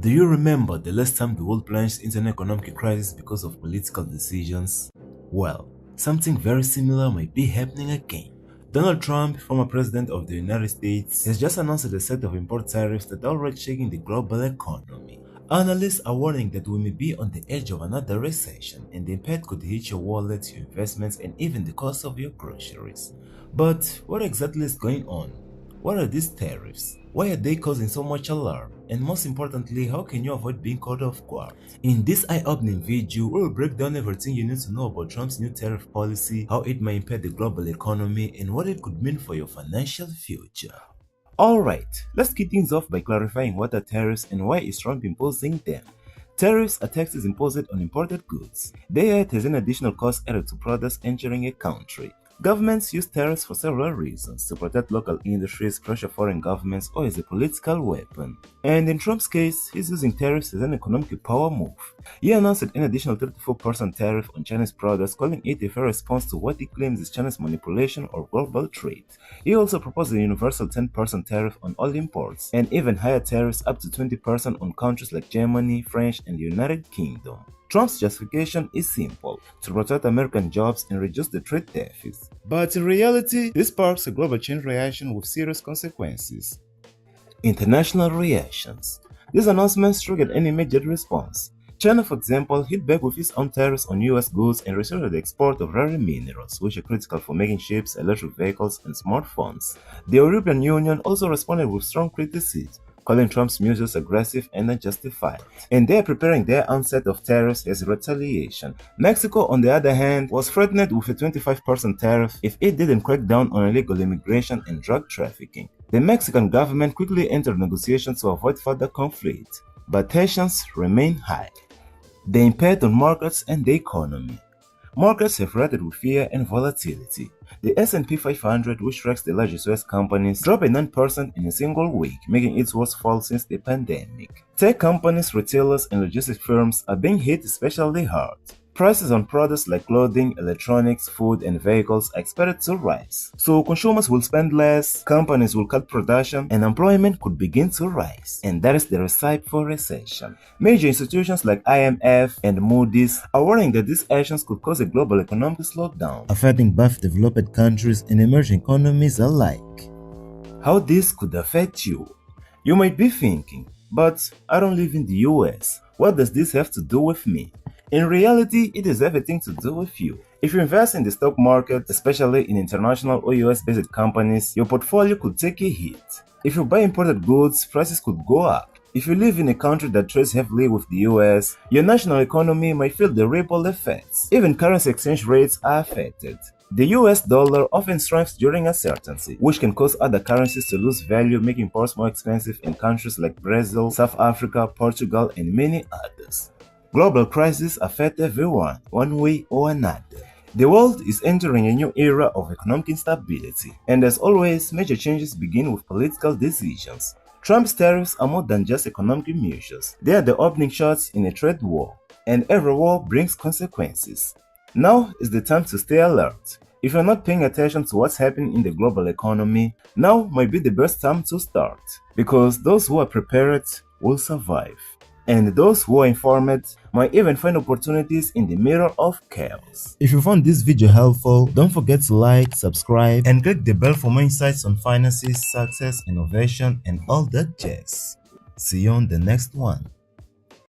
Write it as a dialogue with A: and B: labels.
A: Do you remember the last time the world plunged into an economic crisis because of political decisions? Well, something very similar might be happening again. Donald Trump, former president of the United States, has just announced a set of import tariffs that are already shaking the global economy. Analysts are warning that we may be on the edge of another recession, and the impact could hit your wallet, your investments, and even the cost of your groceries. But what exactly is going on? What are these tariffs? Why are they causing so much alarm? And most importantly, how can you avoid being caught off guard? In this eye-opening video, we will break down everything you need to know about Trump's new tariff policy, how it may impact the global economy, and what it could mean for your financial future. Alright, let's kick things off by clarifying what are tariffs and why is Trump imposing them. Tariffs are taxes imposed on imported goods. They act as an additional cost added to products entering a country. Governments use tariffs for several reasons: to protect local industries, pressure foreign governments, or as a political weapon. And in Trump's case, he's using tariffs as an economic power move. He announced an additional 34% tariff on Chinese products, calling it a fair response to what he claims is China's manipulation of global trade. He also proposed a universal 10% tariff on all imports, and even higher tariffs up to 20% on countries like Germany, France, and the United Kingdom. Trump's justification is simple: to protect American jobs and reduce the trade deficit. But in reality, this sparks a global chain reaction with serious consequences. International reactions. These announcements triggered an immediate response. China, for example, hit back with its own tariffs on US goods and restricted the export of rare minerals, which are critical for making ships, electric vehicles, and smartphones. The European Union also responded with strong criticism, calling Trump's measures aggressive and unjustified, and they are preparing their own set of tariffs as retaliation. Mexico, on the other hand, was threatened with a 25% tariff if it didn't crack down on illegal immigration and drug trafficking. The Mexican government quickly entered negotiations to avoid further conflict, but tensions remain high. The impact on markets and the economy. Markets have reacted with fear and volatility. The S&P 500, which tracks the largest US companies, dropped 9% in a single week, making its worst fall since the pandemic. Tech companies, retailers, and logistics firms are being hit especially hard. Prices on products like clothing, electronics, food, and vehicles are expected to rise. So consumers will spend less, companies will cut production, and employment could begin to rise. And that is the recipe for recession. Major institutions like IMF and Moody's are warning that these actions could cause a global economic slowdown, affecting both developed countries and emerging economies alike. How this could affect you? You might be thinking, but I don't live in the US. What does this have to do with me? In reality, it has everything to do with you. If you invest in the stock market, especially in international or US-based companies, your portfolio could take a hit. If you buy imported goods, prices could go up. If you live in a country that trades heavily with the US, your national economy might feel the ripple effects. Even currency exchange rates are affected. The US dollar often strengthens during uncertainty, which can cause other currencies to lose value, making imports more expensive in countries like Brazil, South Africa, Portugal, and many others. Global crises affect everyone, one way or another. The world is entering a new era of economic instability, and as always, major changes begin with political decisions. Trump's tariffs are more than just economic measures. They are the opening shots in a trade war, and every war brings consequences. Now is the time to stay alert. If you're not paying attention to what's happening in the global economy, now might be the best time to start, because those who are prepared will survive. And those who are informed might even find opportunities in the middle of chaos. If you found this video helpful, don't forget to like, subscribe, and click the bell for more insights on finances, success, innovation, and all that jazz. See you on the next one.